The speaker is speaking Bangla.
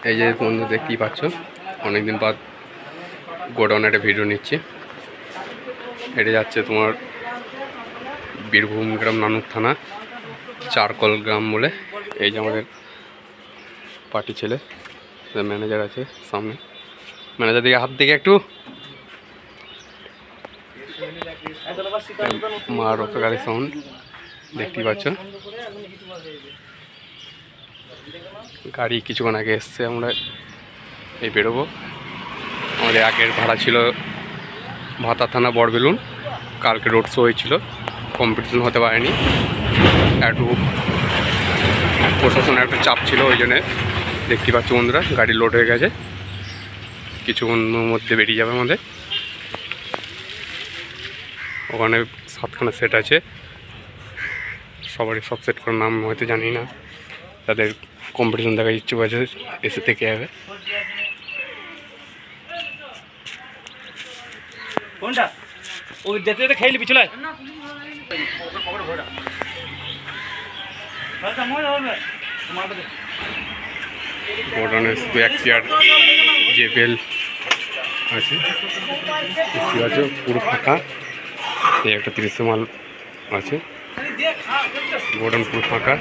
এই যে বন্ধু দেখতেই পাচ্ছ, অনেকদিন বাদ গোডাউনে একটা ভিডিও নিচ্ছি। এটা যাচ্ছে তোমার বীরভূম গ্রাম নানুর থানা চারকল গ্রাম বলে। এই যে আমাদের পার্টি ছেলে ম্যানেজার আছে সামনে, ম্যানেজার দিকে হাত দিকে একটু মার গাড়ির সাউন্ড দেখতেই পাচ্ছ। গাড়ি কিছুক্ষণ আগে এসছে, আমরা এই বেরোবো। আমাদের আগের ভাড়া ছিল ভাতা থানা বড়বেলুন। কালকে রোড শো হয়েছিল, কম্পিটিশন হতে পারেনি, একটু প্রশাসনের একটা চাপ ছিল, ওই জন্যে দেখতে পাচ্ছ বন্ধুরা গাড়ি লোড হয়ে গেছে, কিছুক্ষণের মধ্যে বেরিয়ে যাবে আমাদের। ওখানে 7খানা সেট আছে, সবারই সব সেট করার নাম হয়তো জানি না, তাদের কম্পিটিশন দেখার ইচ্ছুক আছে, এসে থেকে যাবে। কোনটা ও যেতে যেতে খেয়ে নিবি, চলে গোডাউনে শুধু এক চেয়ার জেবেল আছে, দেখতে পাচ্ছ পুরো ফাঁকা। এই একটা 30 মাল আছে, গোডাউন পুরো ফাঁকা।